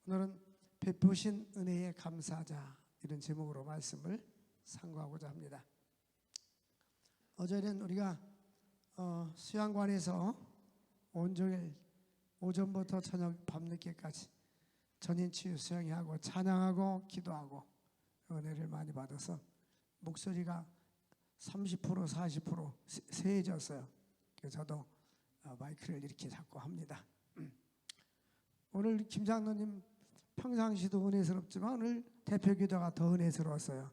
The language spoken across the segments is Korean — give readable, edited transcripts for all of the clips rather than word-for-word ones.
오늘은 베푸신 은혜에 감사하자, 이런 제목으로 말씀을 상고하고자 합니다. 어제는 우리가 수양관에서 온종일 오전부터 저녁 밤늦게까지 전인치유 수양회하고 찬양하고 기도하고 은혜를 많이 받아서 목소리가 30% 40% 세해졌어요. 그래서 저도 마이크를 이렇게 잡고 합니다. 오늘 김 장로님 평상시도 은혜스럽지만 오늘 대표 기도가 더 은혜스러웠어요.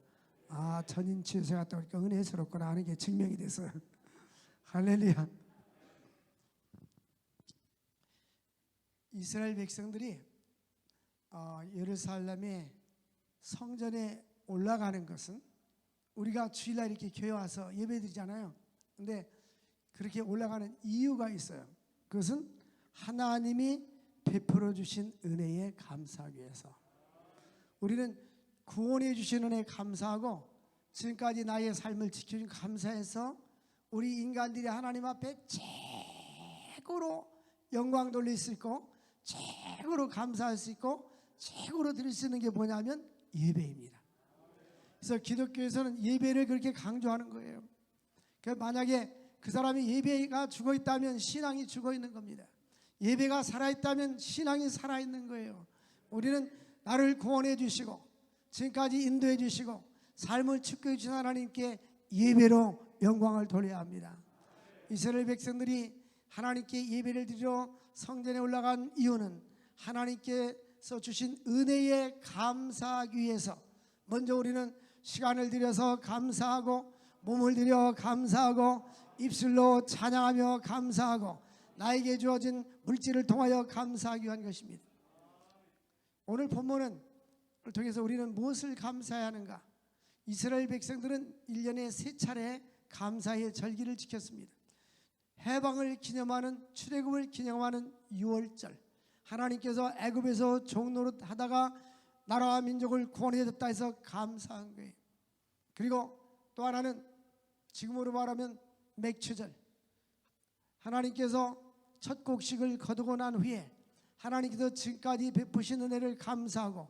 전인치유세 갔다 오니까 은혜스럽구나 하는 게 증명이 됐어요. 할렐루야. 이스라엘 백성들이 예루살렘의 성전에 올라가는 것은, 우리가 주일날 이렇게 교회 와서 예배드리잖아요. 근데 그렇게 올라가는 이유가 있어요. 그것은 하나님이 베풀어 주신 은혜에 감사하기 위해서. 우리는 구원해 주신 은혜에 감사하고 지금까지 나의 삶을 지켜준 감사해서 우리 인간들이 하나님 앞에 최고로 영광 돌릴 수 있고 최고로 감사할 수 있고 최고로 드릴 수 있는 게 뭐냐면 예배입니다. 그래서 기독교에서는 예배를 그렇게 강조하는 거예요. 그러니까 만약에 그 사람이 예배가 죽어 있다면 신앙이 죽어 있는 겁니다. 예배가 살아있다면 신앙이 살아있는 거예요. 우리는 나를 구원해 주시고 지금까지 인도해 주시고 삶을 축복해 주신 하나님께 예배로 영광을 돌려야 합니다. 이스라엘 백성들이 하나님께 예배를 드리러 성전에 올라간 이유는 하나님께서 주신 은혜에 감사하기 위해서, 먼저 우리는 시간을 들여서 감사하고 몸을 들여 감사하고 입술로 찬양하며 감사하고 나에게 주어진 물질을 통하여 감사하기 위한 것입니다. 오늘 본문을 통해서 우리는 무엇을 감사해야 하는가? 이스라엘 백성들은 1년에 3차례 감사의 절기를 지켰습니다. 해방을 기념하는, 출애굽을 기념하는 6월절, 하나님께서 애굽에서 종노릇 하다가 나라와 민족을 구원해 줬다 해서 감사한 거예요. 그리고 또 하나는 지금으로 말하면 맥추절, 하나님께서 첫 곡식을 거두고 난 후에 하나님께서 지금까지 베푸신 은혜를 감사하고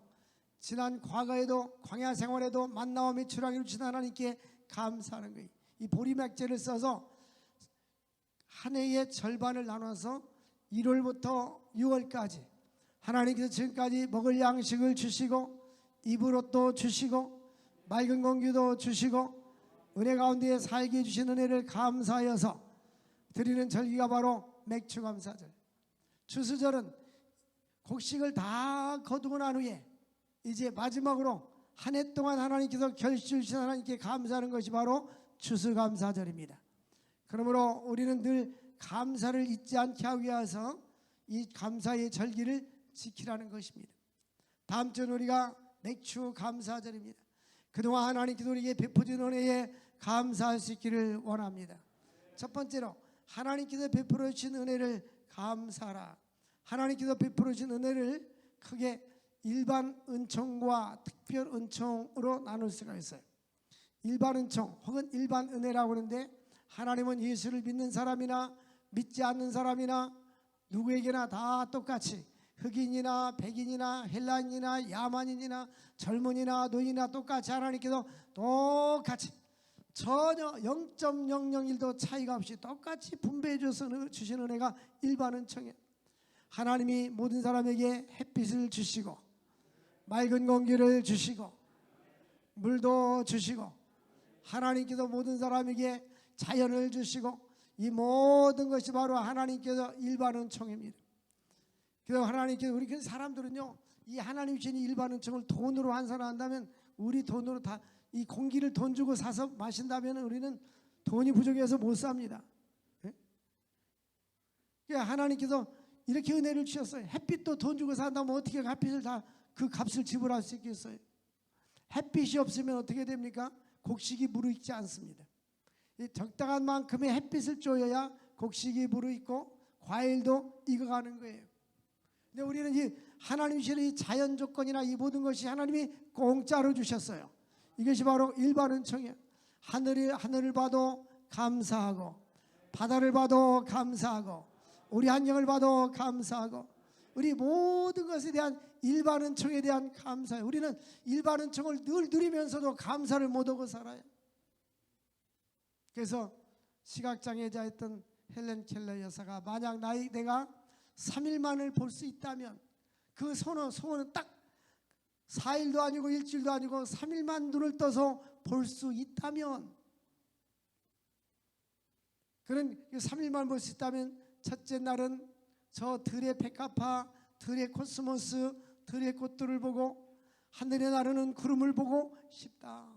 지난 과거에도 광야 생활에도 만나와 메추라기를 주신 하나님께 감사하는 거예요. 이 보리맥제를 써서 한 해의 절반을 나눠서 1월부터 6월까지 하나님께서 지금까지 먹을 양식을 주시고 입을 옷도 주시고 맑은 공기도 주시고 은혜 가운데 살게 해주신 은혜를 감사하여서 드리는 절기가 바로 맥추감사절. 추수절은 곡식을 다 거두고 난 후에 이제 마지막으로 한 해 동안 하나님께서 결실 주신 하나님께 감사하는 것이 바로 추수감사절입니다. 그러므로 우리는 늘 감사를 잊지 않게 하기 위해서 이 감사의 절기를 지키라는 것입니다. 다음 주는 우리가 맥추감사절입니다. 그동안 하나님께서 우리에게 베푸신 은혜에 감사할 수 있기를 원합니다. 첫 번째로 하나님께서 베풀어 주신 은혜를 감사하라. 하나님께서 베풀어 주신 은혜를 크게 일반 은총과 특별 은총으로 나눌 수가 있어요. 일반 은총 혹은 일반 은혜라고 하는데, 하나님은 예수를 믿는 사람이나 믿지 않는 사람이나 누구에게나 다 똑같이, 흑인이나 백인이나 헬라인이나 야만인이나 젊은이나 노인이나 똑같이 하나님께서 똑같이 전혀 0.001도 차이가 없이 똑같이 분배해 주셔서 주신 은혜가 일반 은총이에요. 하나님이 모든 사람에게 햇빛을 주시고 맑은 공기를 주시고 물도 주시고 하나님께서 모든 사람에게 자연을 주시고 이 모든 것이 바로 하나님께서 일반 은총입니다. 그래서 하나님께서 우리 사람들은요, 이 하나님 주신 일반 은총을 돈으로 환산한다면, 우리 돈으로 다 이 공기를 돈 주고 사서 마신다면 우리는 돈이 부족해서 못 삽니다. 그러니까 하나님께서 이렇게 은혜를 주셨어요. 햇빛도 돈 주고 산다면 어떻게 햇빛을 다 그 값을 지불할 수 있겠어요? 햇빛이 없으면 어떻게 됩니까? 곡식이 무르익지 않습니다. 적당한 만큼의 햇빛을 쬐어야 곡식이 무르익고 과일도 익어가는 거예요. 근데 우리는 이 하나님 주신 이 자연 조건이나 이 모든 것이 하나님이 공짜로 주셨어요. 이것이 바로 일반 은총이에요. 하늘을 봐도 감사하고 바다를 봐도 감사하고 우리 환경을 봐도 감사하고 우리 모든 것에 대한 일반 은총에 대한 감사예요. 우리는 일반 은총을 늘 누리면서도 감사를 못하고 살아요. 그래서 시각장애자였던 헬렌 켈러 여사가 만약 내가 3일만을 볼 수 있다면 그 소원은 딱 4일도 아니고 일주일도 아니고 3일만 눈을 떠서 볼 수 있다면, 그런 3일만 볼 수 있다면 첫째 날은 저 들의 백합화, 들의 코스모스, 들의 꽃들을 보고 하늘에 나르는 구름을 보고 싶다.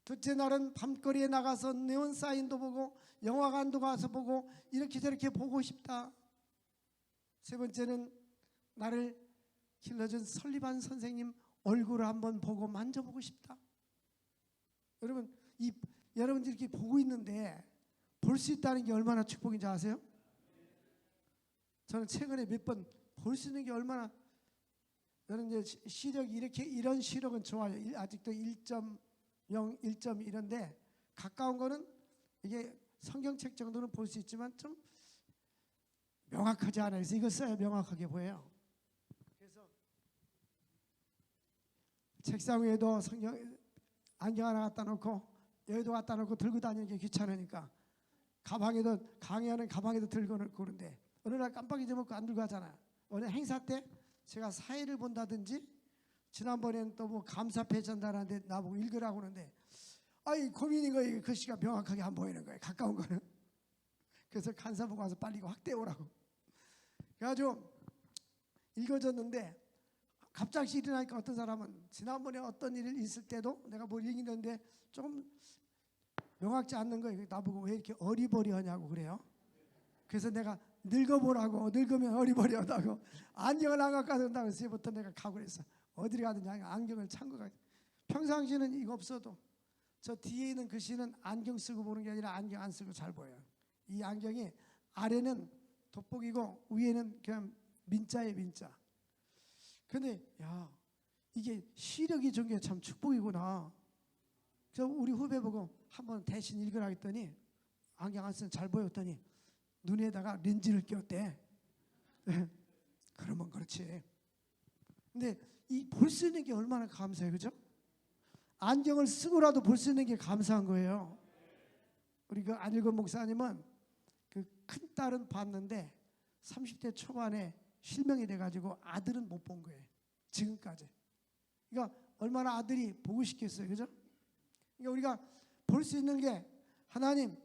둘째 날은 밤거리에 나가서 네온 사인도 보고 영화관도 가서 보고 이렇게 저렇게 보고 싶다. 세 번째는 나를 길러준 설리반 선생님 얼굴을 한번 보고 만져보고 싶다. 여러분, 여러분들이 이렇게 보고 있는데 볼 수 있다는 게 얼마나 축복인지 아세요? 저는 최근에 몇 번 볼 수 있는 게 얼마나, 저는 이제 시력이 이런 시력은 좋아요. 아직도 1.0, 1.2 이런데 가까운 거는 이게 성경책 정도는 볼 수 있지만 좀 명확하지 않아요. 그래서 이거 써야 명확하게 보여요. 그래서 책상 위에도 안경 하나 갖다 놓고 여기도 갖다 놓고 들고 다니는 게 귀찮으니까 가방에도, 강의하는 가방에도 들고 놓고 그런데 어느 날 깜빡 잊어먹고 안 들고 가잖아요. 어느 행사 때 제가 사회를 본다든지, 지난번에는 또 뭐 감사패 전달하는데 나보고 읽으라고 하는데 고민인 거예요. 글씨가 명확하게 안 보이는 거예요. 가까운 거는. 그래서 간사 보고 와서 빨리 이거 확대해 오라고. 그래가지고 읽어줬는데 갑자기 일어나니까 어떤 사람은 지난번에 어떤 일이 있을 때도 내가 뭘 읽는데 조금 명확지 않는 거예요. 나보고 왜 이렇게 어리버리하냐고 그래요. 그래서 내가 늙어보라고, 늙으면 어리버리하다고 안경을 안 갖고 간다고 해서 부터 내가 각오를 했어. 어디를 가든지 안경을 참고 가. 평상시는 이거 없어도 저 뒤에 있는 글씨는 안경 쓰고 보는 게 아니라 안경 안 쓰고 잘 보여요. 이 안경이 아래는 돋보기고 위에는 그냥 민자예요, 민자. 근데 야, 이게 시력이 준 게 참 축복이구나. 그래서 우리 후배 보고 한번 대신 읽으라 했더니 안경 안 쓰면 잘 보였더니 눈에다가 렌즈를 꼈대. 그러면 그렇지. 근데 이 볼 수 있는 게 얼마나 감사해요, 그죠? 안경을 쓰고라도 볼 수 있는 게 감사한 거예요. 우리 그 안일건 목사님은 그 큰 딸은 봤는데 30대 초반에 실명이 돼가지고 아들은 못 본 거예요. 지금까지. 그러니까 얼마나 아들이 보고 싶겠어요, 그죠? 그러니까 우리가 볼 수 있는 게, 하나님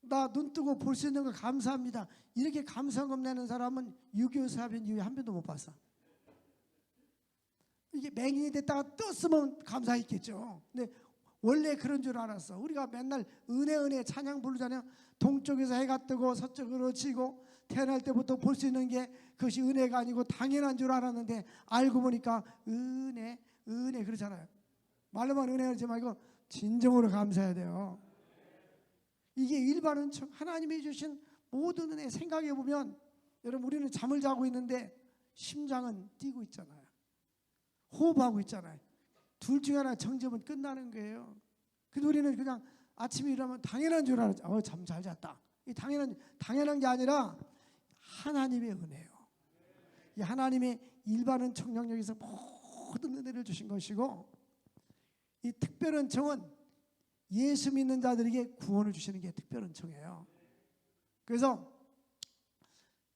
나 눈 뜨고 볼 수 있는 거 감사합니다. 이렇게 감사금 내는 사람은 6.25 사변 이후에 한 번도 못 봤어. 이게 맹인이 됐다가 떴으면 감사했겠죠. 근데 원래 그런 줄 알았어. 우리가 맨날 은혜 찬양 부르잖아요. 동쪽에서 해가 뜨고 서쪽으로 치고 태어날 때부터 볼 수 있는 게 그것이 은혜가 아니고 당연한 줄 알았는데 알고 보니까 은혜 그러잖아요. 말로만 은혜 하지 말고 진정으로 감사해야 돼요. 이게 일반 은총, 하나님이 주신 모든 은혜 생각해 보면, 여러분 우리는 잠을 자고 있는데 심장은 뛰고 있잖아요. 호흡하고 있잖아요. 둘 중에 하나 정지하면 끝나는 거예요. 근데 우리는 그냥 아침에 일어나면 당연한 줄 알았죠. 잠 잘 잤다. 이 당연한 게 아니라 하나님의 은혜예요. 이 하나님의 일반 은총 영역에서 모든 은혜를 주신 것이고, 이 특별 은총은 예수 믿는 자들에게 구원을 주시는 게 특별 은총이에요. 그래서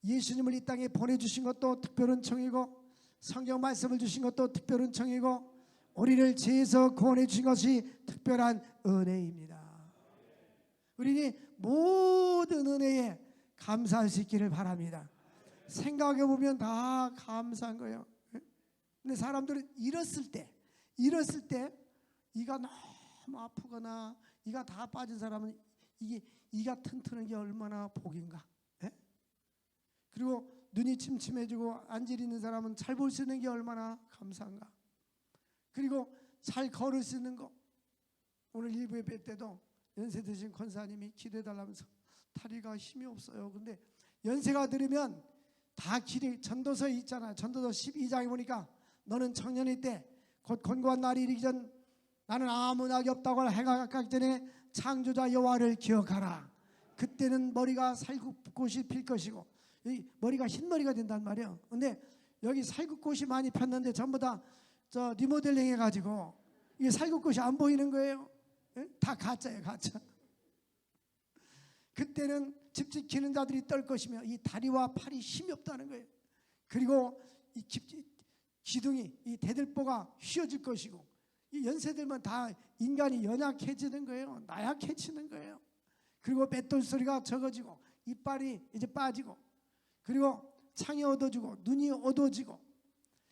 예수님을 이 땅에 보내주신 것도 특별 은총이고, 성경 말씀을 주신 것도 특별 은총이고, 우리를 죄에서 구원해 주신 것이 특별한 은혜입니다. 우리는 모든 은혜에 감사할 수 있기를 바랍니다. 생각해 보면 다 감사한 거예요. 근데 사람들은 잃었을 때 이가 너무 아프거나 이가 다 빠진 사람은 이가 튼튼한 게 얼마나 복인가. 그리고 눈이 침침해지고 안질 있는 사람은 잘 볼 수 있는 게 얼마나 감사한가. 그리고 잘 걸을 수 있는 거. 오늘 일부에 뵐 때도 연세 드신 권사님이 기도해달라면서 다리가 힘이 없어요. 근데 연세가 들으면 다 길이, 전도서에 있잖아요. 전도서 12장에 보니까 너는 청년일 때 곧 권고한 날이 이르기 전 나는 아무 낙이 없다고 할 해가 가까이 전에 창조자 여호와를 기억하라. 그때는 머리가 살갗이 필 것이고 이 머리가 흰머리가 된단 말이에요. 근데 여기 살구꽃이 많이 폈는데 전부 다 저 리모델링 해가지고 이게 살구꽃이 안 보이는 거예요. 예? 다 가짜예요, 가짜. 그때는 집 지키는 자들이 떨 것이며 이 다리와 팔이 힘이 없다는 거예요. 그리고 이 기둥이 이 대들보가 휘어질 것이고 이 연세 들면 다 인간이 연약해지는 거예요. 나약해지는 거예요. 그리고 맷돌 소리가 적어지고 이빨이 이제 빠지고 그리고 창이 어두워지고 눈이 어두워지고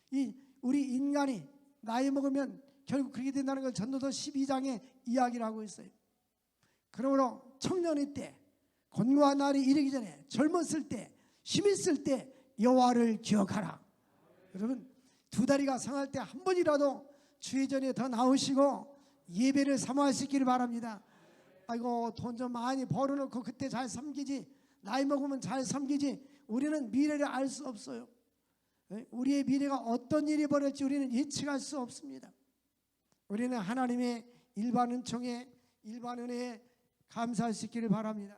이 우리 인간이 나이 먹으면 결국 그렇게 된다는 걸 전도서 12장에 이야기를 하고 있어요. 그러므로 청년의 때 곤고한 날이 이르기 전에 젊었을 때 힘있을 때 여호와를 기억하라. 여러분 두 다리가 상할 때 한 번이라도 주의 전에 더 나오시고 예배를 사모하시기를 바랍니다. 아이고 돈 좀 많이 벌어놓고 그때 잘 섬기지, 나이 먹으면 잘 섬기지. 우리는 미래를 알 수 없어요. 우리의 미래가 어떤 일이 벌어질지 우리는 예측할 수 없습니다. 우리는 하나님의 일반 은총에 일반 은혜에 감사하시기를 바랍니다.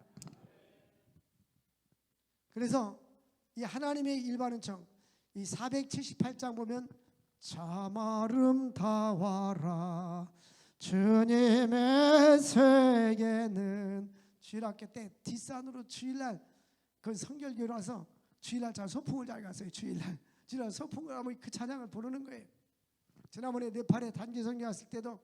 그래서 이 하나님의 일반 은총 이 478장 보면 참 아름다워라 주님의 세계는 주일학교 때 뒷산으로 주일날 그 성결교로 와서 주일날 잘 소풍을 잘 갔어요. 주일날 소풍을 하면 그 찬양을 부르는 거예요. 지난번에 네팔에 단기 선교 왔을 때도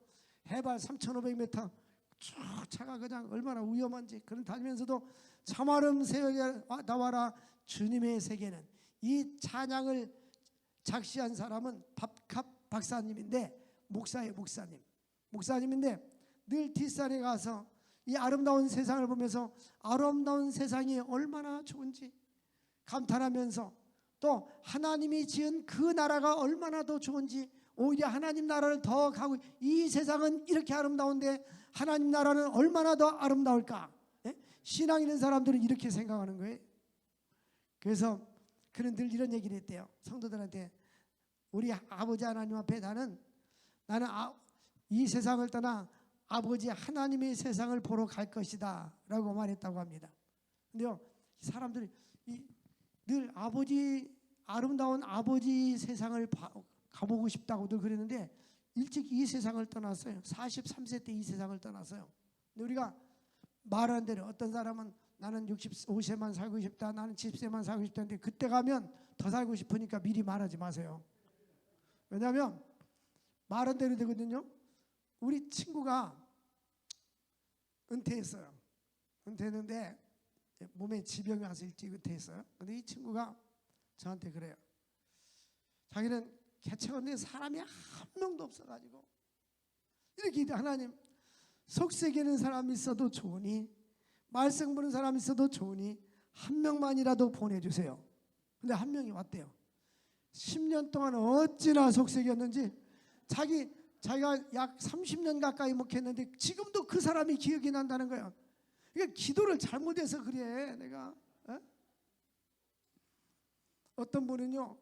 해발 3,500m 쭉 차가 그냥 얼마나 위험한지 그런 다니면서도 참 아름다워라 주님의 세계는 이 찬양을 작시한 사람은 밥캅 박사님인데 목사예요. 목사님인데 늘 뒷산에 가서 이 아름다운 세상을 보면서 아름다운 세상이 얼마나 좋은지 감탄하면서 또 하나님이 지은 그 나라가 얼마나 더 좋은지 오히려 하나님 나라를 더 가고 이 세상은 이렇게 아름다운데 하나님 나라는 얼마나 더 아름다울까. 신앙 있는 사람들은 이렇게 생각하는 거예요. 그래서 그는 늘 이런 얘기를 했대요. 성도들한테 우리 아버지 하나님 앞에 나는 이 세상을 떠나 아버지 하나님의 세상을 보러 갈 것이다 라고 말했다고 합니다. 근데요 사람들이 늘 아름다운 아버지 세상을 가보고 싶다고 늘 그랬는데 일찍 이 세상을 떠났어요. 43세 때 이 세상을 떠났어요. 근데 우리가 말하는 대로 어떤 사람은 나는 65세만 살고 싶다, 나는 70세만 살고 싶다는데 그때 가면 더 살고 싶으니까 미리 말하지 마세요. 왜냐하면 말한 대로 되거든요. 우리 친구가 은퇴했어요. 은퇴했는데 몸에 지병이 와서 일찍 은퇴했어요. 근데 이 친구가 저한테 그래요. 자기는 개척원에 사람이 한 명도 없어가지고 이렇게 하나님 속삭이는 사람이 있어도 좋으니 말씀 보는 사람이 있어도 좋으니 한 명만이라도 보내주세요. 근데 한 명이 왔대요. 10년 동안 어찌나 속삭였는지 자기가 약 30년 가까이 목했는데 지금도 그 사람이 기억이 난다는 거예요. 그러니까 기도를 잘못해서 그래. 내가 어떤 분은요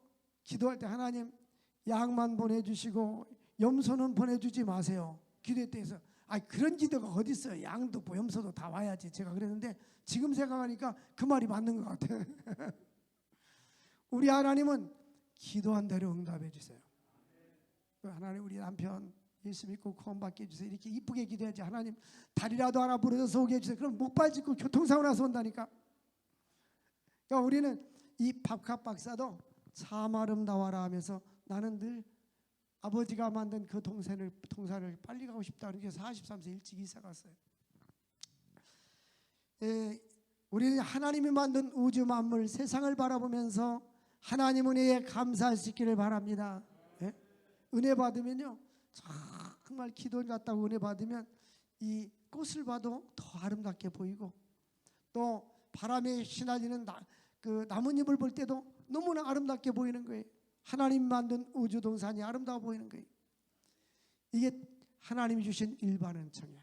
기도할 때 하나님 양만 보내주시고 염소는 보내주지 마세요. 기도할 때에서 그런 기도가 어디 있어요. 양도 염소도 다 와야지. 제가 그랬는데 지금 생각하니까 그 말이 맞는 것 같아요. 우리 하나님은 기도한 대로 응답해 주세요. 하나님 우리 남편 예수 믿고 구원받게 해주세요. 이렇게 이쁘게 기도해야지. 하나님 다리라도 하나 부러져서 오게 해주세요. 그럼 목발 짚고 교통사고 나서 온다니까. 그러니까 우리는 이 밥캅 박사도 참 아름다워라 하면서 나는 늘 아버지가 만든 그 동산을 빨리 가고 싶다. 그렇게 43세 일찍 이사 갔어요. 우리는 하나님이 만든 우주 만물 세상을 바라보면서 하나님 은혜에 감사할 수 있기를 바랍니다. 은혜 받으면요 정말 기도 같다고 은혜 받으면 이 꽃을 봐도 더 아름답게 보이고 또 바람에 휘날리는 그 나뭇잎을 볼 때도 너무나 아름답게 보이는 거예요. 하나님 만든 우주 동산이 아름다워 보이는 거예요. 이게 하나님이 주신 일반 은총이야.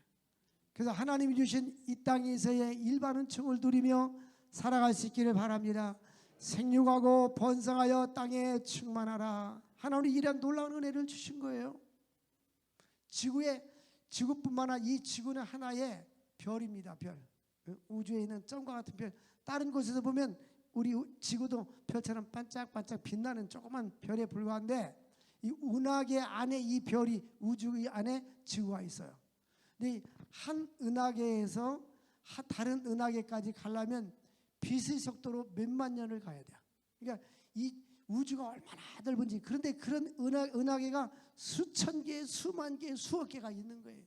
그래서 하나님이 주신 이 땅에서의 일반 은총을 누리며 살아갈 수 있기를 바랍니다. 생육하고 번성하여 땅에 충만하라. 하나님이 이런 놀라운 은혜를 주신 거예요. 지구뿐만 아니라 이 지구는 하나의 별입니다. 별. 우주에 있는 점과 같은 별. 다른 곳에서 보면 우리 지구도 별처럼 반짝반짝 빛나는 조그만 별에 불과한데 이 은하계 안에 이 별이 우주 안에 지구가 있어요. 근데 한 은하계에서 다른 은하계까지 가려면 빛의 속도로 몇만 년을 가야 돼요. 그러니까 이 우주가 얼마나 넓은지. 그런데 그런 은하계가 수천 개, 수만 개, 수억 개가 있는 거예요.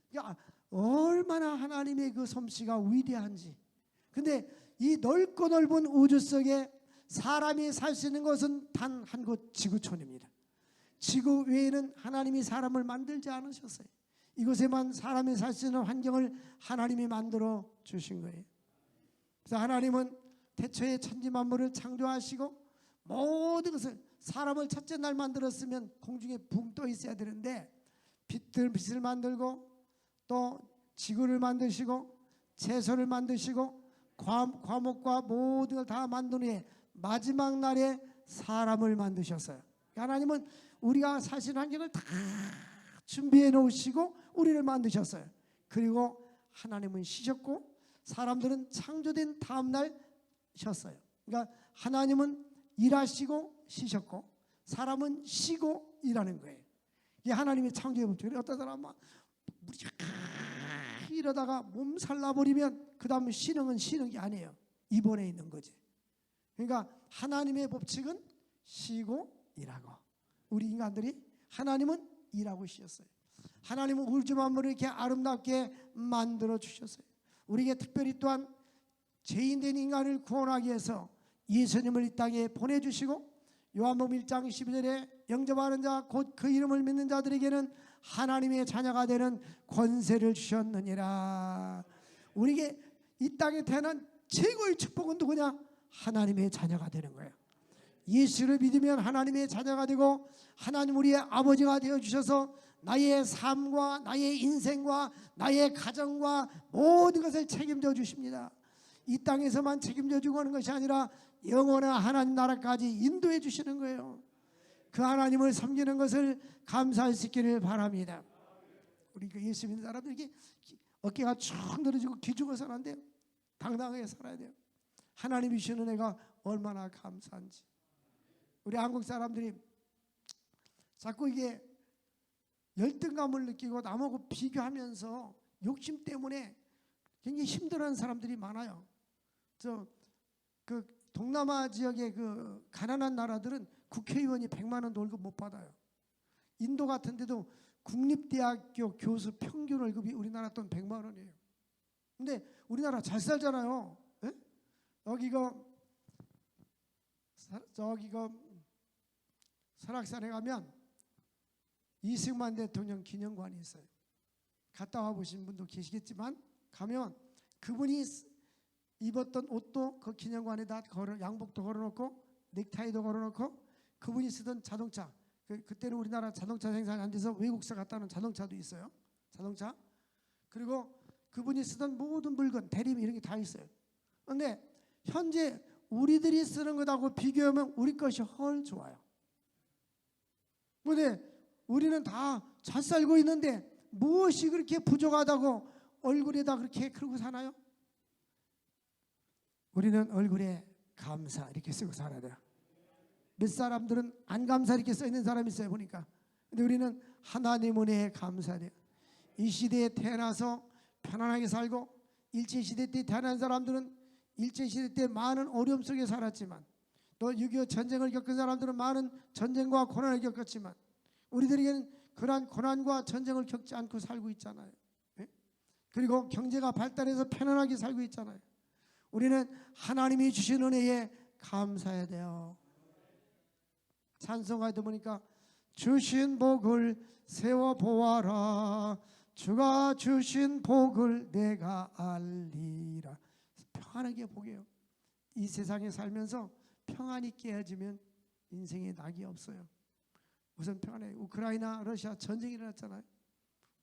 그러니까 얼마나 하나님의 그 솜씨가 위대한지. 근데 이 넓고 넓은 우주 속에 사람이 살 수 있는 것은 단 한 곳, 지구촌입니다. 지구 외에는 하나님이 사람을 만들지 않으셨어요. 이곳에만 사람이 살 수 있는 환경을 하나님이 만들어 주신 거예요. 그래서 하나님은 태초에 천지 만물을 창조하시고 모든 것을, 사람을 첫째 날 만들었으면 공중에 붕 떠 있어야 되는데 빛을 만들고 또 지구를 만드시고 채소를 만드시고 과목과 모든 걸 다 만든 후에 마지막 날에 사람을 만드셨어요. 하나님은 우리가 사실 환경을 다 준비해 놓으시고 우리를 만드셨어요. 그리고 하나님은 쉬셨고 사람들은 창조된 다음 날 쉬었어요. 그러니까 하나님은 일하시고 쉬셨고 사람은 쉬고 일하는 거예요. 이게 하나님의 창조의 법칙이에요. 어떤 사람은 이러다가 몸살 나버리면 그 다음 쉬는 게 아니에요. 입원해 있는 거지. 그러니까 하나님의 법칙은 쉬고 일하고, 우리 인간들이 하나님은 일하고 쉬었어요. 하나님은 우주 만물을 이렇게 아름답게 만들어 주셨어요. 우리에게 특별히 또한 죄인된 인간을 구원하기 위해서 예수님을 이 땅에 보내주시고 요한복음 1장 12절에 영접하는 자 곧 그 이름을 믿는 자들에게는 하나님의 자녀가 되는 권세를 주셨느니라. 우리에게 이 땅에 태어난 최고의 축복은 누구냐? 하나님의 자녀가 되는 거예요. 예수를 믿으면 하나님의 자녀가 되고 하나님 우리의 아버지가 되어주셔서 나의 삶과 나의 인생과 나의 가정과 모든 것을 책임져 주십니다. 이 땅에서만 책임져 주고 하는 것이 아니라 영원한 하나님 나라까지 인도해 주시는 거예요. 그 하나님을 섬기는 것을 감사할 수 있기를 바랍니다. 우리 그 예수 믿는 사람들이 어깨가 쭉 늘어지고 기죽어서는 안 돼요. 당당하게 살아야 돼요. 하나님이 주시는 은혜가 얼마나 감사한지. 우리 한국 사람들이 자꾸 이게 열등감을 느끼고 남하고 비교하면서 욕심 때문에 굉장히 힘들어하는 사람들이 많아요. 그 동남아 지역의 그 가난한 나라들은 국회의원이 100만 원 월급 못 받아요. 인도 같은 데도 국립대학교 교수 평균 월급이 우리나라 돈 100만 원이에요. 근데 우리나라 잘 살잖아요. 에? 저기가 설악산에 가면 이승만 대통령 기념관이 있어요. 갔다 와 보신 분도 계시겠지만 가면 그분이 입었던 옷도 그 기념관에다 양복도 걸어놓고 넥타이도 걸어놓고 그분이 쓰던 자동차, 그때는 우리나라 자동차 생산이 안 돼서 외국서 갔다 오는 자동차도 있어요. 자동차. 그리고 그분이 쓰던 모든 물건, 대리미 이런 게 다 있어요. 그런데 현재 우리들이 쓰는 것하고 비교하면 우리 것이 훨 좋아요. 근데 우리는 다 잘 살고 있는데 무엇이 그렇게 부족하다고 얼굴에다 그렇게 그러고 사나요? 우리는 얼굴에 감사 이렇게 쓰고 살아야 돼요. 몇 사람들은 안 감사 이렇게 써 있는 사람이 있어요 보니까. 근데 우리는 하나님 은혜에 감사해요. 이 시대에 태어나서 편안하게 살고 일제시대 때 태어난 사람들은 일제시대 때 많은 어려움 속에 살았지만 또 6.25 전쟁을 겪은 사람들은 많은 전쟁과 고난을 겪었지만 우리들에게는 그러한 고난과 전쟁을 겪지 않고 살고 있잖아요. 네? 그리고 경제가 발달해서 편안하게 살고 있잖아요. 우리는 하나님이 주신 은혜에 감사해야 돼요. 찬송가에도 보니까 주신 복을 세워보아라 주가 주신 복을 내가 알리라. 평안하게 보게요. 이 세상에 살면서 평안이 깨어지면 인생에 낙이 없어요. 우선 평안해. 우크라이나 러시아 전쟁이 일어났잖아요.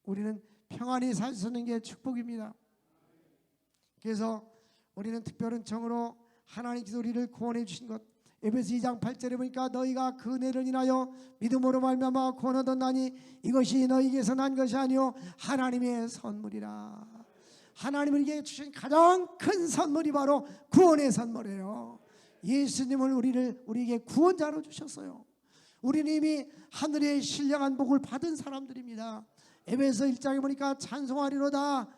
우리는 평안히 살 수 있는 게 축복입니다. 그래서 우리는 특별한 정으로 하나님께서 우리를 구원해 주신 것, 에베소 2장 8절에 보니까 너희가 그 은혜를 인하여 믿음으로 말미암아 구원 얻었나니 이것이 너희에게서 난 것이 아니요 하나님의 선물이라. 하나님에게 주신 가장 큰 선물이 바로 구원의 선물이에요. 예수님을 우리에게 구원자로 주셨어요. 우리는 이미 하늘의 신령한 복을 받은 사람들입니다. 에베소 1장에 보니까 찬송하리로다.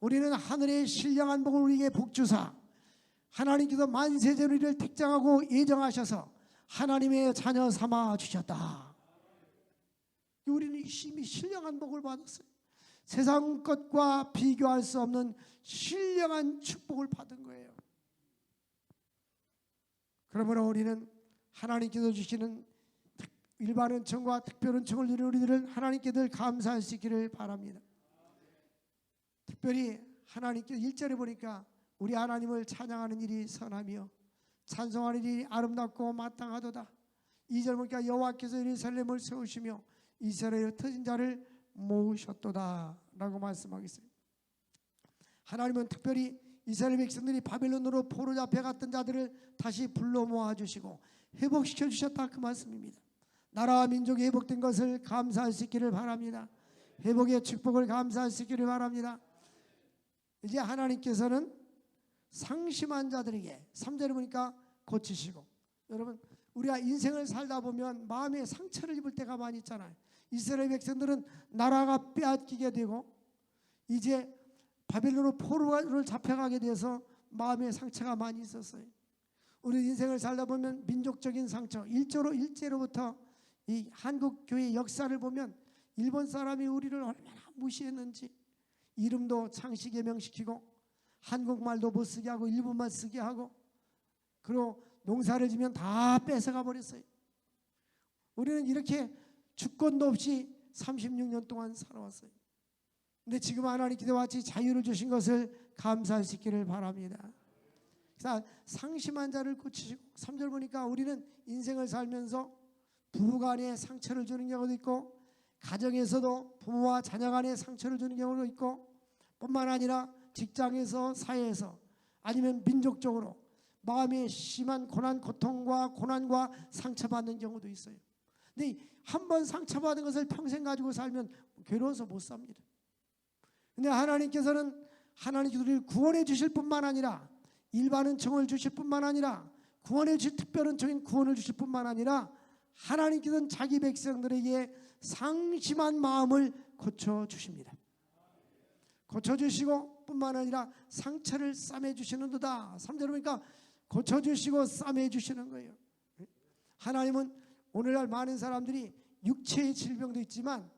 우리는 하늘의 신령한 복을 우리에게 복주사 하나님께서 만세전을 우리를 택정하고 예정하셔서 하나님의 자녀 삼아 주셨다. 우리는 이미 신령한 복을 받았어요. 세상 것과 비교할 수 없는 신령한 축복을 받은 거예요. 그러므로 우리는 하나님께서 주시는 일반 은총과 특별 은총을 누리는 우리들은 하나님께 늘 감사할 수 있기를 바랍니다. 특별히 하나님께 1절에 보니까 우리 하나님을 찬양하는 일이 선하며 찬송하는 일이 아름답고 마땅하도다. 2절 보니까 여호와께서 예루살렘을 세우시며 이스라엘의 흩어진 자를 모으셨도다 라고 말씀하겠어요. 하나님은 특별히 이스라엘 백성들이 바벨론으로 포로 잡혀갔던 자들을 다시 불러 모아주시고 회복시켜 주셨다, 그 말씀입니다. 나라와 민족이 회복된 것을 감사할 수 있기를 바랍니다. 회복의 축복을 감사할 수 있기를 바랍니다. 이제 하나님께서는 상심한 자들에게 3절에 보니까 고치시고, 여러분 우리가 인생을 살다 보면 마음에 상처를 입을 때가 많이 있잖아요. 이스라엘 백성들은 나라가 빼앗기게 되고 이제 바벨론으로 포로를 잡혀가게 돼서 마음에 상처가 많이 있었어요. 우리 인생을 살다 보면 민족적인 상처, 일제로부터 이 한국 교회 역사를 보면 일본 사람이 우리를 얼마나 무시했는지, 이름도 창씨 개명시키고 한국말도 못 쓰게 하고 일본말 쓰게 하고, 그리고 농사를 지면 다 뺏어가 버렸어요. 우리는 이렇게 주권도 없이 36년 동안 살아왔어요. 근데 지금 하나님께서 같이 자유를 주신 것을 감사할 수 있기를 바랍니다. 상심한 자를 고치시고, 3절 보니까 우리는 인생을 살면서 부부 간에 상처를 주는 경우도 있고, 가정에서도 부모와 자녀 간에 상처를 주는 경우도 있고, 뿐만 아니라 직장에서, 사회에서, 아니면 민족적으로 마음에 심한 고난, 고통과 고난과 상처받는 경우도 있어요. 근데 한번 상처받은 것을 평생 가지고 살면 괴로워서 못 삽니다. 근데 하나님께서는 하나님께서 우리를 구원해 주실 뿐만 아니라 일반 은총을 주실 뿐만 아니라 구원해 주실 특별 은총인 구원을 주실 뿐만 아니라 하나님께서는 자기 백성들에게 상심한 마음을 고쳐주십니다. 고쳐주시고 뿐만 아니라 상처를 싸매주시는도다. 3절 보니까 고쳐주시고 싸매주시는 거예요. 하나님은 오늘날 많은 사람들이 육체의 질병도 있지만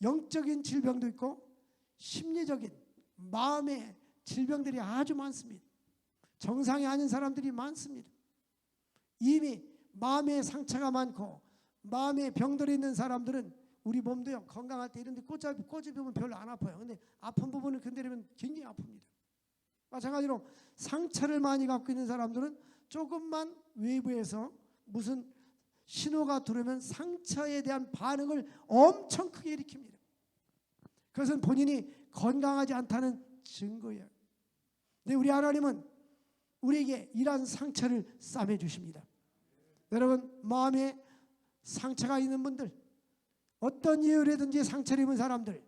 영적인 질병도 있고 심리적인 마음의 질병들이 아주 많습니다. 정상이 아닌 사람들이 많습니다. 이미 마음의 상처가 많고 마음에 병들어 있는 사람들은 우리 몸도요, 건강할 때 이런 데 꼬집으면 별로 안 아파요. 근데 아픈 부분을 건드리면 굉장히 아픕니다. 마찬가지로 상처를 많이 갖고 있는 사람들은 조금만 외부에서 무슨 신호가 들어오면 상처에 대한 반응을 엄청 크게 일으킵니다. 그것은 본인이 건강하지 않다는 증거예요. 근데 우리 하나님은 우리에게 이러한 상처를 싸매 주십니다. 여러분, 마음에 상처가 있는 분들, 어떤 이유로든지 상처를 입은 사람들,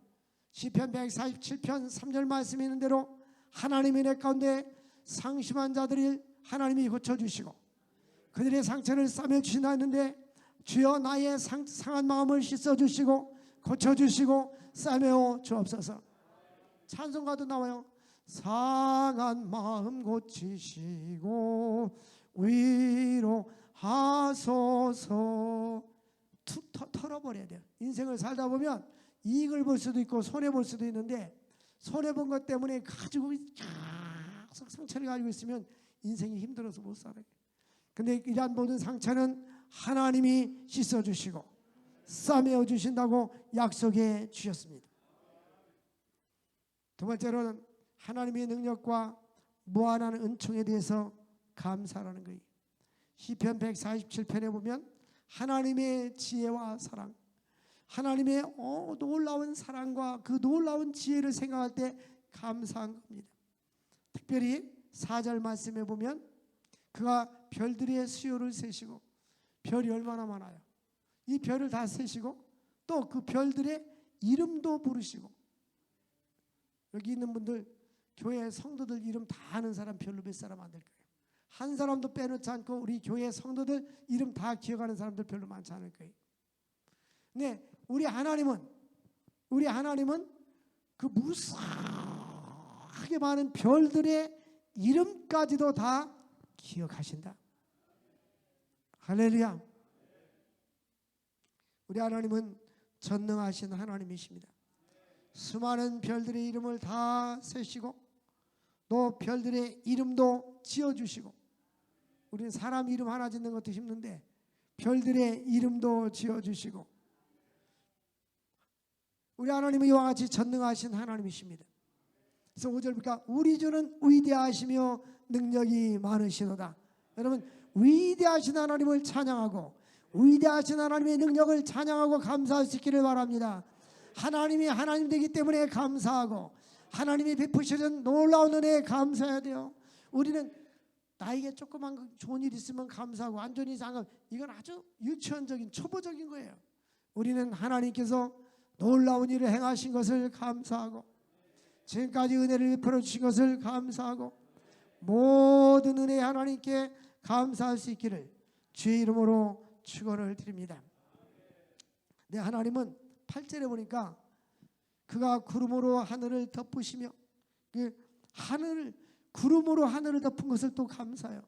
시편 147편 3절 말씀에 있는 대로 하나님의 내 가운데 상심한 자들을 하나님이 고쳐주시고 그들의 상처를 싸매주신다 했는데, 주여 나의 상한 마음을 씻어주시고 고쳐주시고 싸매어 주옵소서. 찬송가도 나와요. 상한 마음 고치시고 위로하소서. 털어버려야 돼요. 인생을 살다 보면 이익을 볼 수도 있고 손해볼 수도 있는데, 손해본 것 때문에 가지고 계속 상처를 가지고 있으면 인생이 힘들어서 못 살아요. 근데 이러한 모든 상처는 하나님이 씻어주시고 싸매어 주신다고 약속해 주셨습니다. 두 번째로는 하나님의 능력과 무한한 은총에 대해서 감사하는 거예요. 시편 147편에 보면 하나님의 지혜와 사랑, 하나님의 놀라운 사랑과 그 놀라운 지혜를 생각할 때 감사한 겁니다. 특별히 4절 말씀에 보면 그가 별들의 수요를 세시고, 별이 얼마나 많아요. 이 별을 다 세시고 또 그 별들의 이름도 부르시고, 여기 있는 분들 교회 성도들 이름 다 아는 사람 별로 몇 사람 안 될 거예요. 한 사람도 빼놓지 않고 우리 교회 성도들 이름 다 기억하는 사람들 별로 많지 않을 거예요. 근데 우리 하나님은 그 무수하게 많은 별들의 이름까지도 다 기억하신다. 할렐루야. 우리 하나님은 전능하신 하나님이십니다. 수많은 별들의 이름을 다 세시고 또 별들의 이름도 지어주시고, 우리는 사람 이름 하나 짓는 것도 힘든데 별들의 이름도 지어주시고, 우리 하나님은 이와 같이 전능하신 하나님이십니다. 그래서 5절 보니까 우리 주는 위대하시며 능력이 많으시도다. 여러분, 위대하신 하나님을 찬양하고 위대하신 하나님의 능력을 찬양하고 감사할 수 있기를 바랍니다. 하나님이 하나님 되기 때문에 감사하고 하나님이 베푸시는 놀라운 은혜에 감사해야 돼요. 우리는 나에게 조그만 좋은 일 있으면 감사하고 안 좋은 일 있으면 이건 아주 유치원적인 초보적인 거예요. 우리는 하나님께서 놀라운 일을 행하신 것을 감사하고 지금까지 은혜를 베풀어 주신 것을 감사하고 모든 은혜 하나님께 감사할 수 있기를 주의 이름으로 축원을 드립니다. 네, 하나님은 8절에 보니까 그가 구름으로 하늘을 덮으시며, 구름으로 하늘을 덮은 것을 또 감사해요.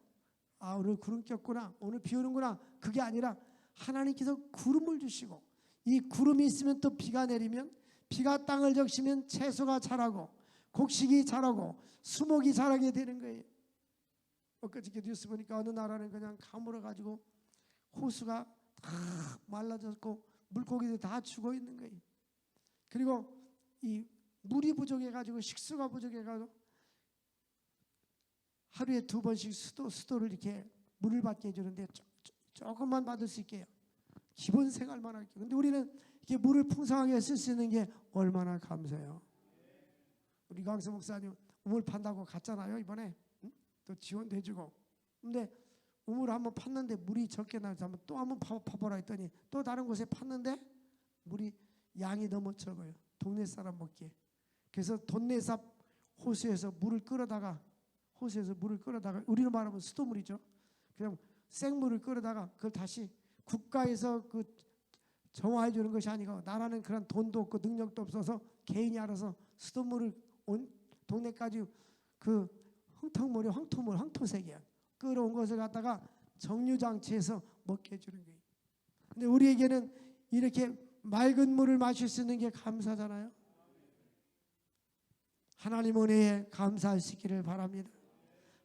아, 오늘 구름 꼈구나, 오늘 비 오는구나. 그게 아니라 하나님께서 구름을 주시고, 이 구름이 있으면 또 비가 내리면, 비가 땅을 적시면 채소가 자라고 곡식이 자라고 수목이 자라게 되는 거예요. 엊그저께 뉴스 보니까 어느 나라는 그냥 가물어 가지고 호수가 다 말라졌고 물고기들이 다 죽어 있는 거예요. 그리고 이 물이 부족해 가지고 식수가 부족해 가지고 하루에 2번씩 수도를 이렇게 물을 받게 해주는데 조금만 받을 수 있게 해요. 기본 생활만 할게요. 근데 우리는 이렇게 물을 풍성하게 쓸 수 있는 게 얼마나 감사해요. 우리 강수 목사님 우물 판다고 갔잖아요 이번에. 또 지원도 해주고. 근데 우물을 한번 팠는데 물이 적게 나서 또 한번 파보라 했더니 또 다른 곳에 팠는데 물이 양이 너무 적어요. 동네 사람 먹기에. 그래서 돈내삽 호수에서 물을 끌어다가 우리로 말하면 수돗물이죠. 그냥 생물을 끌어다가 그걸 다시 국가에서 그 정화해 주는 것이 아니고, 나라는 그런 돈도 없고 능력도 없어서 개인이 알아서 수돗물을 온 동네까지 그 황토색이야. 끌어온 것을 갖다가 정류장치에서 먹게 해주는 거예요. 근데 우리에게는 이렇게 맑은 물을 마실 수 있는 게 감사잖아요. 하나님 은혜에 감사할 수 있기를 바랍니다.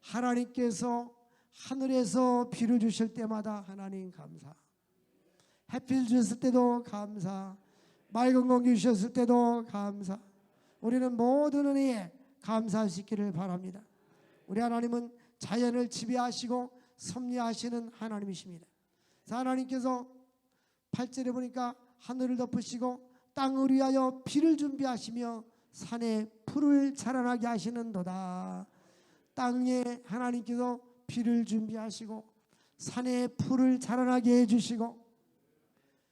하나님께서 하늘에서 비를 주실 때마다 하나님 감사, 햇빛 주셨을 때도 감사, 맑은 공기 주셨을 때도 감사. 우리는 모든 은혜에 감사할 수 있기를 바랍니다. 우리 하나님은 자연을 지배하시고 섭리하시는 하나님이십니다. 하나님께서 8절에 보니까 하늘을 덮으시고 땅을 위하여 비를 준비하시며 산에 풀을 자라나게 하시는도다. 땅에 하나님께서 비를 준비하시고 산에 풀을 자라나게 해주시고,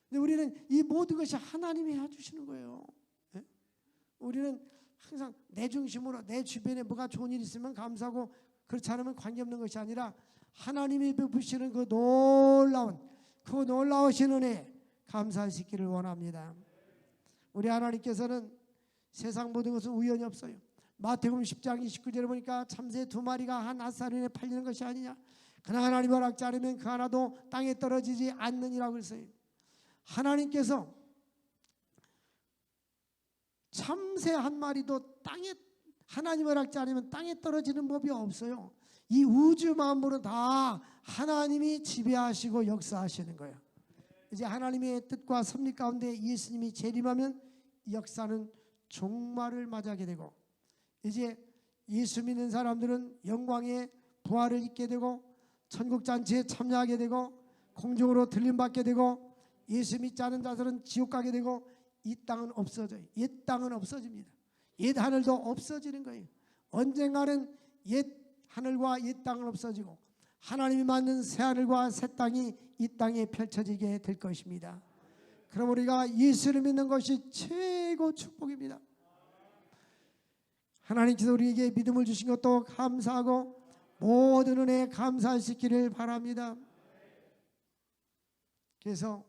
근데 우리는 이 모든 것이 하나님이 해주시는 거예요. 네? 우리는 항상 내 중심으로 내 주변에 뭐가 좋은 일 있으면 감사하고 그렇지 않으면 관계없는 것이 아니라 하나님이 베푸시는 그 놀라우신 은혜에 감사할 수 있기를 원합니다. 우리 하나님께서는 세상 모든 것은 우연이 없어요. 마태복음 10장 29절에 보니까 참새 2마리가 한 앗살인에 팔리는 것이 아니냐, 그러나 하나님 허락지 않으면 그 하나도 땅에 떨어지지 않느니라고 했어요. 하나님께서 참새 한 마리도 땅에, 하나님 허락지 않으면 땅에 떨어지는 법이 없어요. 이 우주 만물은 다 하나님이 지배하시고 역사하시는 거예요. 이제 하나님의 뜻과 섭리 가운데 예수님이 재림하면 이 역사는 종말을 맞이하게 되고, 이제 예수 믿는 사람들은 영광의 부활을 입게 되고 천국 잔치에 참여하게 되고 공중으로 들림받게 되고, 예수 믿지 않은 자들은 지옥 가게 되고, 이 땅은 없어져요. 옛 땅은 없어집니다. 옛 하늘도 없어지는 거예요. 언젠가는 옛 하늘과 옛 땅은 없어지고 하나님이 만든 새 하늘과 새 땅이 이 땅에 펼쳐지게 될 것입니다. 그럼 우리가 예수를 믿는 것이 최고 축복입니다. 하나님께서 우리에게 믿음을 주신 것도 감사하고 모든 은혜에 감사하시기를 바랍니다. 그래서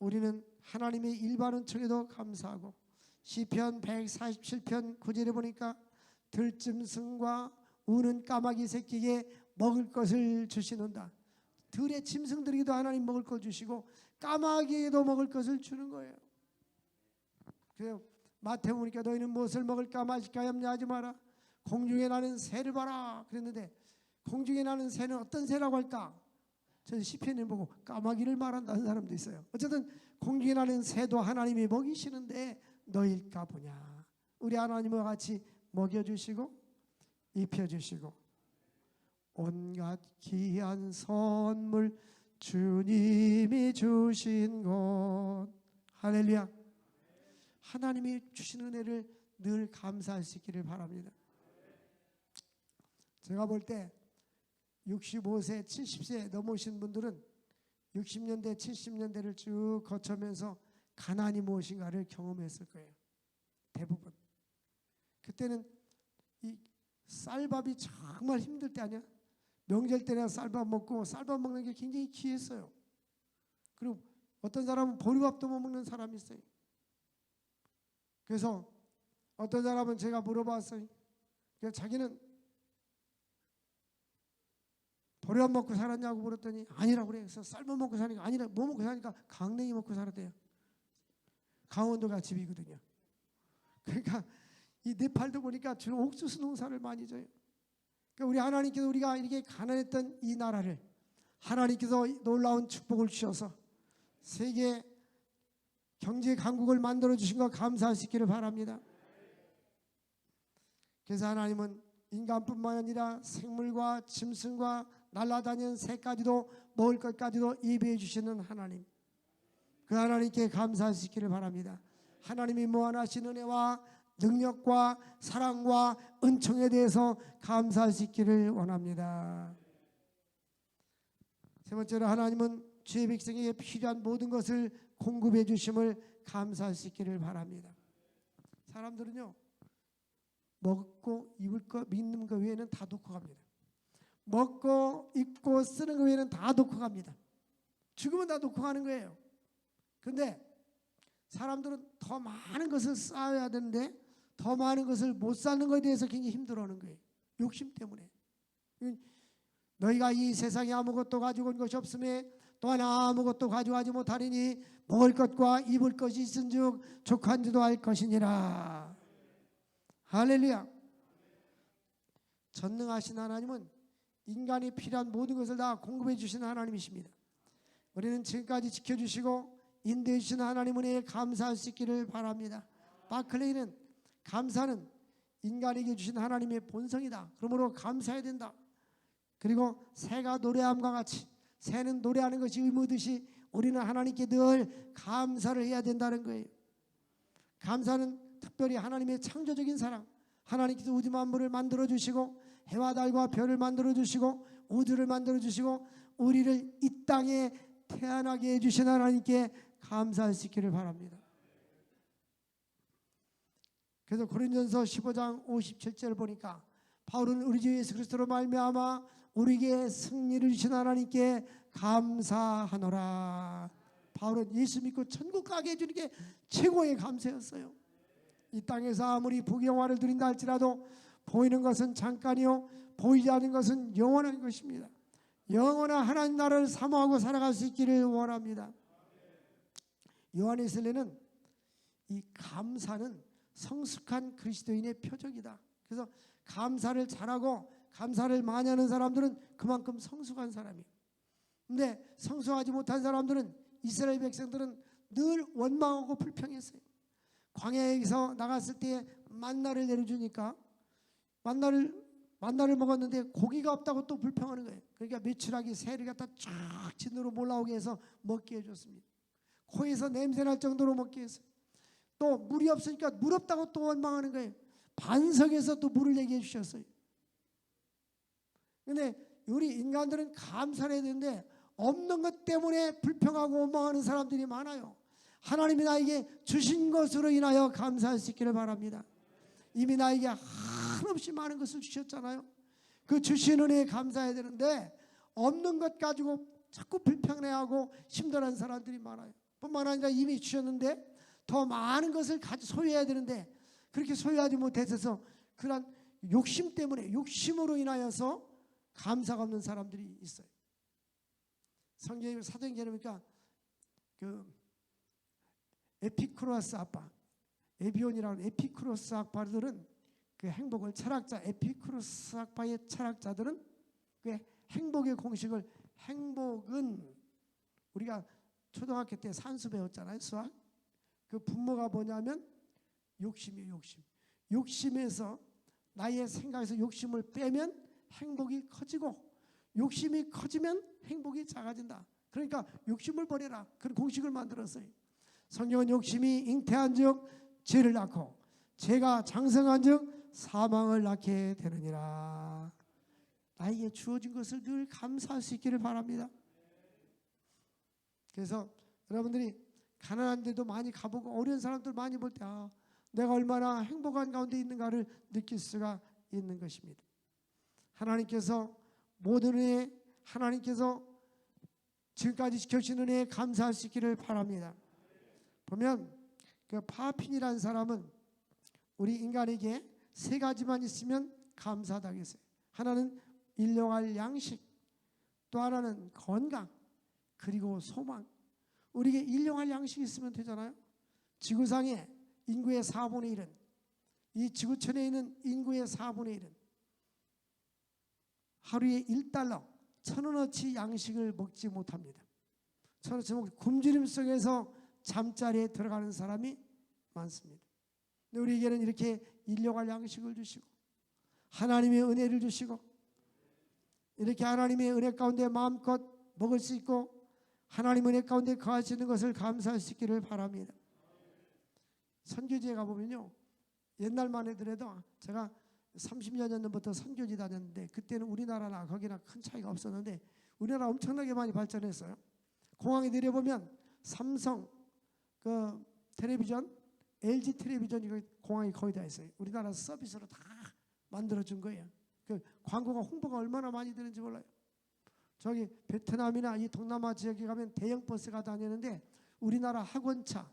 우리는 하나님의 일반 은총에도 감사하고 시편 147편 9절에 보니까 들짐승과 우는 까마귀 새끼에게 먹을 것을 주시는다. 들의 짐승들에게도 하나님 먹을 것 주시고 까마귀에게도 먹을 것을 주는 거예요. 그래서 마태복음 보니까 너희는 무엇을 먹을까 마실까 염려하지 마라. 공중에 나는 새를 봐라 그랬는데 공중에 나는 새는 어떤 새라고 할까? 저는 시편을 보고 까마귀를 말한다는 사람도 있어요. 어쨌든 공중에 나는 새도 하나님이 먹이시는데 너일까 보냐. 우리 하나님과 같이 먹여주시고 입혀주시고 온갖 귀한 선물 주님이 주신 것. 할렐루야. 하나님이 주신 은혜를 늘 감사할 수 있기를 바랍니다. 제가 볼 때 65세 70세 넘으신 분들은 60년대 70년대를 쭉 거쳐면서 가난이 무엇인가를 경험했을 거예요. 대부분. 그때는 이 쌀밥이 정말 힘들 때 아니야? 명절 때나 쌀밥 먹고 쌀밥 먹는 게 굉장히 귀했어요. 그리고 어떤 사람은 보리밥도 못 먹는 사람이 있어요. 그래서 어떤 사람은 제가 물어봤어요. 자기는 보리밥 먹고 살았냐고 물었더니 아니라고 그래. 그래서 쌀밥 먹고 사니까 아니라 뭐 먹고 사니까 강냉이 먹고 살았대요. 강원도가 집이거든요. 그러니까 이 네팔도 보니까 주로 옥수수 농사를 많이 져요. 그러니까 우리 하나님께서 우리가 이렇게 가난했던 이 나라를 하나님께서 놀라운 축복을 주셔서 세계 경제 강국을 만들어 주신 것 감사하시기를 바랍니다. 그래서 하나님은 인간뿐만 아니라 생물과 짐승과 날아다니는 새까지도 먹을 것까지도 예비해 주시는 하나님, 그 하나님께 감사하시기를 바랍니다. 하나님이 무한하신 은혜와 능력과 사랑과 은총에 대해서 감사하시기를 원합니다. 세 번째로 하나님은 주의 백성에게 필요한 모든 것을 공급해 주심을 감사하시기를 바랍니다. 사람들은요, 먹고 입을 거 믿는 거 외에는 다 놓고 갑니다. 먹고 입고 쓰는 거 외에는 다 놓고 갑니다. 죽으면 다 놓고 가는 거예요. 그런데 사람들은 더 많은 것을 쌓아야 되는데 더 많은 것을 못 쌓는 것에 대해서 굉장히 힘들어하는 거예요. 욕심 때문에. 너희가 이 세상에 아무것도 가지고 온 것이 없음에 또한 아무것도 가져가지 못하리니 먹을 것과 입을 것이 있은즉 족한지도 할 것이니라. 할렐루야. 전능하신 하나님은 인간이 필요한 모든 것을 다 공급해 주시는 하나님이십니다. 우리는 지금까지 지켜주시고 인도해 주신 하나님 은혜에 감사할 수 있기를 바랍니다. 바클레이는 감사는 인간에게 주신 하나님의 본성이다. 그러므로 감사해야 된다. 그리고 새가 노래함과 같이 새는 노래하는 것이 의무듯이 우리는 하나님께 늘 감사를 해야 된다는 거예요. 감사는 특별히 하나님의 창조적인 사랑, 하나님께서 우주 만물을 만들어 주시고 해와 달과 별을 만들어 주시고 우주를 만들어 주시고 우리를 이 땅에 태어나게 해주신 하나님께 감사할 수 있기를 바랍니다. 그래서 고린도전서 15장 57절 보니까 바울은 우리 주 예수 그리스도로 말미암아 우리에게 승리를 주신 하나님께 감사하노라. 바울은 예수 믿고 천국 가게 해주는 게 최고의 감사였어요. 이 땅에서 아무리 부귀영화를 누린다 할지라도 보이는 것은 잠깐이요 보이지 않는 것은 영원한 것입니다. 영원한 하나님 나라를 사모하고 살아갈 수 있기를 원합니다. 요한에슬레는 이 감사는 성숙한 그리스도인의 표적이다. 그래서 감사를 잘하고 감사를 많이 하는 사람들은 그만큼 성숙한 사람이에요. 근데 성숙하지 못한 사람들은 이스라엘 백성들은 늘 원망하고 불평했어요. 광야에서 나갔을 때 만나를 내려주니까 만나를 먹었는데 고기가 없다고 또 불평하는 거예요. 그러니까 메추라기 새를 갖다 쫙 진으로 몰라오게 해서 먹게 해줬습니다. 코에서 냄새 날 정도로 먹게 했어요. 또 물이 없으니까 물 없다고 또 원망하는 거예요. 반석에서 또 물을 내게 해주셨어요. 그런데 우리 인간들은 감사를 해야 되는데 없는 것 때문에 불평하고 원망하는 사람들이 많아요. 하나님이 나에게 주신 것으로 인하여 감사할 수 있기를 바랍니다. 이미 나에게 한없이 많은 것을 주셨잖아요. 그 주신 은혜에 감사해야 되는데 없는 것 가지고 자꾸 불평해하고 힘들어하는 사람들이 많아요. 뿐만 아니라 이미 주셨는데 더 많은 것을 소유해야 되는데 그렇게 소유하지 못해서 그런 욕심 때문에, 욕심으로 인하여서 감사가 없는 사람들이 있어요. 성경에 사도행전에 보니까 그 에피쿠로스 아빠, 에비온이라는 에피쿠로스 아빠들은 그 행복을, 철학자 에피쿠로스 아빠의 철학자들은 그 행복의 공식을, 행복은 우리가 초등학교 때 산수 배웠잖아요, 수학. 그 분모가 뭐냐면 욕심이에요. 욕심. 욕심에서, 나의 생각에서 욕심을 빼면 행복이 커지고, 욕심이 커지면 행복이 작아진다. 그러니까 욕심을 버려라, 그런 공식을 만들었어요. 성경은 욕심이 잉태한즉 죄를 낳고 죄가 장성한즉 사망을 낳게 되느니라. 나에게 주어진 것을 늘 감사할 수 있기를 바랍니다. 그래서 여러분들이 가난한 데도 많이 가보고 어려운 사람들 많이 볼 때 내가 얼마나 행복한 가운데 있는가를 느낄 수가 있는 것입니다. 하나님께서 모든 은혜, 하나님께서 지금까지 지켜주신 은혜에 감사할 수 있기를 바랍니다. 보면 그 파핀이라는 사람은 우리 인간에게 세 가지만 있으면 감사하다고 했어요. 하나는 일용할 양식, 또 하나는 건강, 그리고 소망. 우리에게 일용할 양식이 있으면 되잖아요. 지구상에 인구의 4분의 1은, 이 지구촌에 있는 인구의 4분의 1은 하루에 $1, 1,000원어치 양식을 먹지 못합니다. 1,000원어치 먹고 굶주림 속에서 잠자리에 들어가는 사람이 많습니다. 근데 우리에게는 이렇게 일용할 양식을 주시고 하나님의 은혜를 주시고 이렇게 하나님의 은혜 가운데 마음껏 먹을 수 있고 하나님 은혜 가운데 거할 수 있는 것을 감사할 수 있기를 바랍니다. 선교지에 가보면요, 옛날만 해더라도 제가 30년 전부터 선교지 다녔는데 그때는 우리나라나 거기나 큰 차이가 없었는데 우리나라 엄청나게 많이 발전했어요. 공항에 내려보면 삼성 그 텔레비전, LG 텔레비전이 공항에 거의 다 있어요. 우리나라 서비스로 다 만들어준 거예요. 그 광고가, 홍보가 얼마나 많이 되는지 몰라요. 저기 베트남이나 이 동남아 지역에 가면 대형 버스가 다니는데 우리나라 학원차,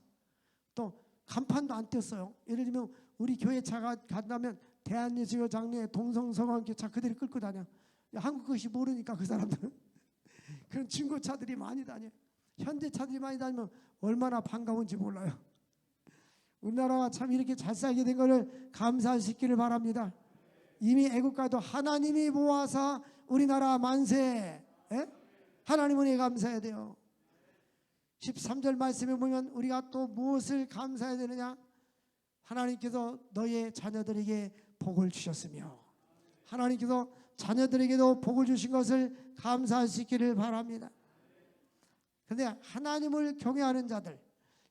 또 간판도 안 뗐어요. 예를 들면 우리 교회 차가 간다면 대한예수교 장로의 동성성황교 차 그대로 끌고 다녀. 한국 것이 모르니까 그 사람들은 그런 중고차들이 많이 다녀요. 현대차들이 많이 다니면 얼마나 반가운지 몰라요. 우리나라가 참 이렇게 잘 살게 된 것을 감사할 수 있기를 바랍니다. 이미 애국가도 하나님이 모아사 우리나라 만세. 예? 하나님 은혜에 감사해야 돼요. 13절 말씀에 보면 우리가 또 무엇을 감사해야 되느냐? 하나님께서 너의 자녀들에게 복을 주셨으며 하나님께서 자녀들에게도 복을 주신 것을 감사할 수 있기를 바랍니다. 그런데 하나님을 경외하는 자들,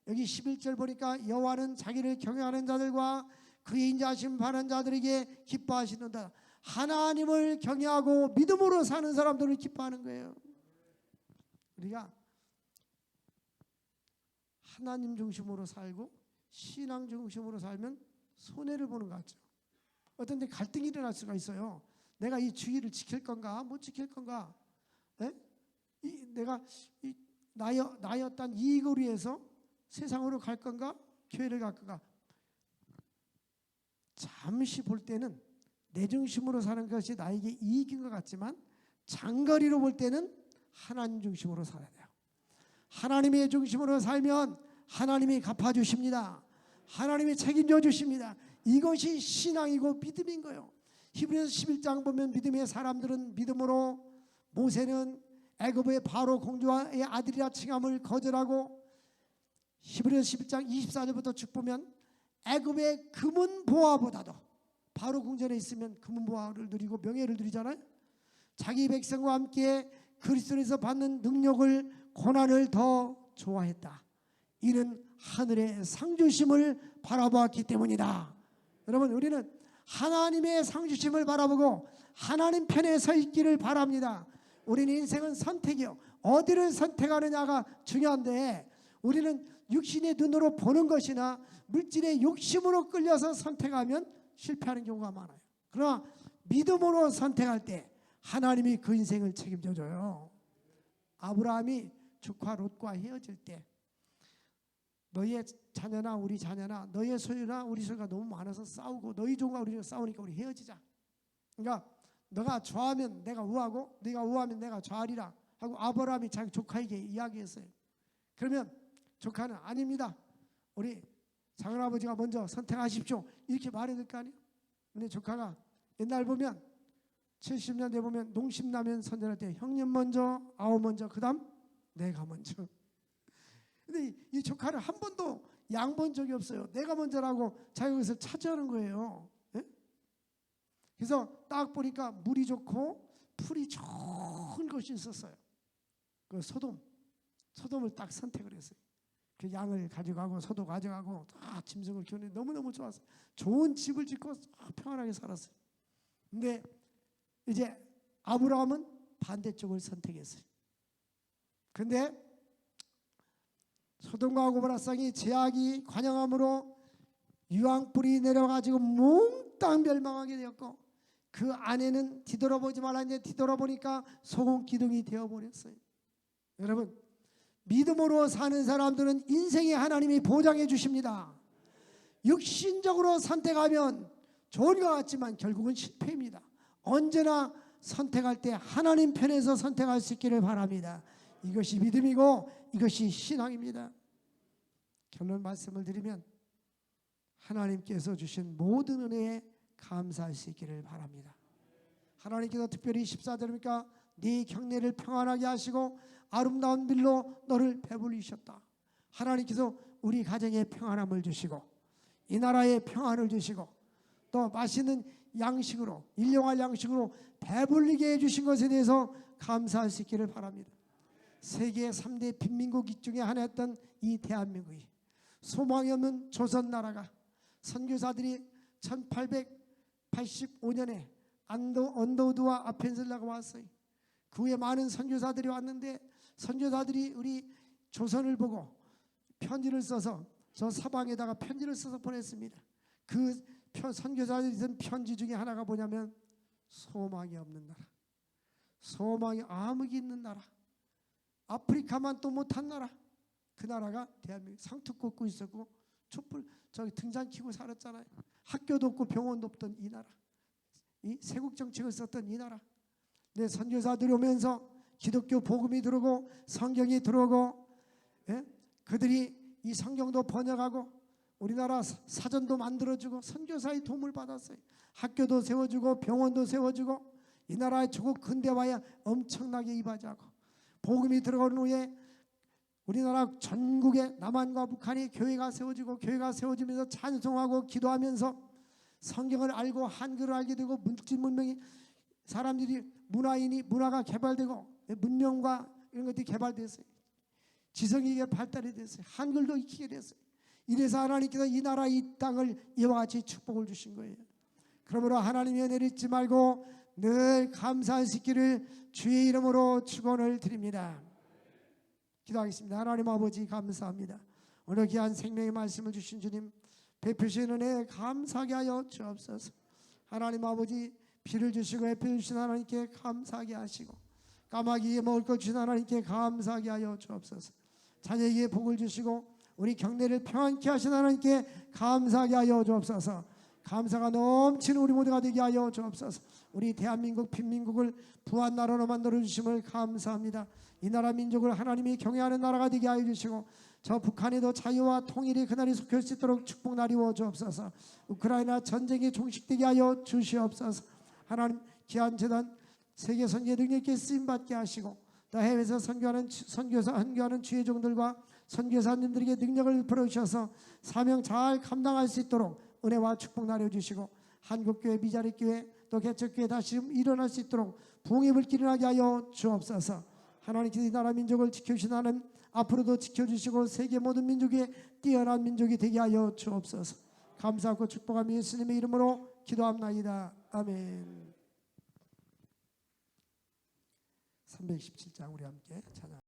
여기 11절 보니까 여호와는 자기를 경외하는 자들과 그의 인자하심 바라는 자들에게 기뻐하시는다. 하나님을 경외하고 믿음으로 사는 사람들을 기뻐하는 거예요. 우리가 하나님 중심으로 살고 신앙 중심으로 살면 손해를 보는 것 같죠. 어떤 데 갈등이 일어날 수가 있어요. 내가 이 주의를 지킬 건가 못 지킬 건가, 내가 나의 어떤 이익을 위해서 세상으로 갈 건가 교회를 갈 건가. 잠시 볼 때는 내 중심으로 사는 것이 나에게 이익인 것 같지만 장거리로 볼 때는 하나님 중심으로 살아야 돼요. 하나님의 중심으로 살면 하나님이 갚아주십니다. 하나님이 책임져 주십니다. 이것이 신앙이고 믿음인 거예요. 히브리서 11장 보면 믿음의 사람들은 믿음으로 모세는 애굽의 바로 공주의 아들이라 칭함을 거절하고, 히브리서 11장 24절부터 쭉 보면 애굽의 금은 보화보다도, 바로 궁전에 있으면 금은 보화를 누리고 명예를 누리잖아요. 자기 백성과 함께 그리스도에서 받는 능력을, 고난을 더 좋아했다. 이는 하늘의 상주심을 바라보았기 때문이다. 여러분, 우리는 하나님의 상주심을 바라보고 하나님 편에 서 있기를 바랍니다. 우리는 인생은 선택이요, 어디를 선택하느냐가 중요한데 우리는 육신의 눈으로 보는 것이나 물질의 욕심으로 끌려서 선택하면 실패하는 경우가 많아요. 그러나 믿음으로 선택할 때 하나님이 그 인생을 책임져 줘요. 아브라함이 조카 롯과 헤어질 때 너희의 자녀나 우리 자녀나 너희의 소유나 우리 소유가 너무 많아서 싸우고 너희 종과 우리 종 싸우니까 우리 헤어지자. 그러니까 너가 좌하면 내가 우하고 네가 우하면 내가 좌하리라 하고 아브라함이 자기 조카에게 이야기했어요. 그러면 조카는 아닙니다. 우리 작은아버지가 먼저 선택하십시오. 이렇게 말해야 될 거 아니에요. 근데 조카가 옛날 보면 70년대 보면 농심라면 선전할 때 형님 먼저 아우 먼저 그 다음 내가 먼저. 근데 이 조카는 한 번도 양본 적이 없어요. 내가 먼저라고 자기가 여기서 차지하는 거예요. 예? 그래서 딱 보니까 물이 좋고 풀이 좋은 것이 있었어요. 그 소돔을 딱 선택을 했어요. 그 양을 가져가고 소도 가져가고 다 짐승을 키우는데 너무너무 좋았어요. 좋은 집을 짓고 평안하게 살았어요. 근데 이제 아브라함은 반대쪽을 선택했어요. 근데 소돔과 고모라 땅이 죄악이 관영함으로 유황불이 내려가지고 몽땅 멸망하게 되었고 그 안에는 뒤돌아보지 말라 했는데 뒤돌아보니까 소금 기둥이 되어버렸어요. 여러분 믿음으로 사는 사람들은 인생에 하나님이 보장해 주십니다. 육신적으로 선택하면 좋은 것 같지만 결국은 실패입니다. 언제나 선택할 때 하나님 편에서 선택할 수 있기를 바랍니다. 이것이 믿음이고 이것이 신앙입니다. 결론 말씀을 드리면 하나님께서 주신 모든 은혜에 감사할 수 있기를 바랍니다. 하나님께서 특별히 14절입니까? 네 경내를 평안하게 하시고 아름다운 빌로 너를 배불리셨다. 하나님께서 우리 가정에 평안함을 주시고 이 나라에 평안을 주시고 또 맛있는 양식으로 일용할 양식으로 배불리게 해주신 것에 대해서 감사할 수 있기를 바랍니다. 세계 3대 빈민국 중에 하나였던 이 대한민국이 소망이 없는 조선나라가 선교사들이 1885년에 언더우드와 아펜셀라가 왔어요. 그 후에 많은 선교사들이 왔는데 선교사들이 우리 조선을 보고 편지를 써서 저 사방에다가 편지를 써서 보냈습니다. 그 선교사들이 쓴 편지 중에 하나가 뭐냐면 소망이 없는 나라, 소망이 암흑이 있는 나라, 아프리카만 또 못한 나라, 그 나라가 대한민국. 상투 꽂고 있었고 촛불 저기 등잔 켜고 살았잖아요. 학교도 없고 병원도 없던 이 나라, 이 세국 정책을 썼던 이 나라. 내 선교사들이 오면서 기독교 복음이 들어오고 성경이 들어오고 그들이 이 성경도 번역하고 우리나라 사전도 만들어주고 선교사의 도움을 받았어요. 학교도 세워주고 병원도 세워주고 이 나라의 조국 근대화에 엄청나게 이바지하고 복음이 들어간 후에 우리나라 전국에 남한과 북한이 교회가 세워지고 교회가 세워지면서 찬송하고 기도하면서 성경을 알고 한글을 알게 되고 물질 문명이 사람들이 문화가 개발되고 문명과 이런 것들이 개발됐어요. 지성이 발달이 됐어요. 한글도 익히게 됐어요. 이래서 하나님께서 이 나라 이 땅을 이와 같이 축복을 주신 거예요. 그러므로 하나님의 은혜를 잊지 말고 늘 감사할 수 있기를 주의 이름으로 축원을 드립니다. 기도하겠습니다. 하나님 아버지 감사합니다. 오늘 귀한 생명의 말씀을 주신 주님 베푸신 은혜에 감사하게 하여 주옵소서. 하나님 아버지 피를 주시고 햇빛을 주신 하나님께 감사하게 하시고 까마귀에 먹을 것 주신 하나님께 감사하게 하여 주옵소서. 자녀에게 복을 주시고 우리 경내를 평안케 하신 하나님께 감사하게 하여 주옵소서. 감사가 넘치는 우리 모두가 되게 하여 주옵소서. 우리 대한민국 빈민국을 부한 나라로 만들어 주심을 감사합니다. 이 나라 민족을 하나님이 경외하는 나라가 되게 하여 주시고 저 북한에도 자유와 통일이 그날이 속할 수 있도록 축복 나리워 주옵소서. 우크라이나 전쟁이 종식되게 하여 주시옵소서. 하나님 귀한 재단 세계 선교 능력께 쓰임받게 하시고 또 해외에서 선교하는 주의 종들과 선교사님들에게 능력을 풀어주셔서 사명 잘 감당할 수 있도록 은혜와 축복 나눠주시고 한국교회 미자립교회 또 개척교회 다시 일어날 수 있도록 부흥의 불길이 나게 하여 주옵소서. 하나님께서 이 나라 민족을 지켜주신 하나님 앞으로도 지켜주시고 세계 모든 민족의 뛰어난 민족이 되게 하여 주옵소서. 감사하고 축복하며 예수님의 이름으로 기도합나이다. 아멘. 327장 우리 함께 찬양.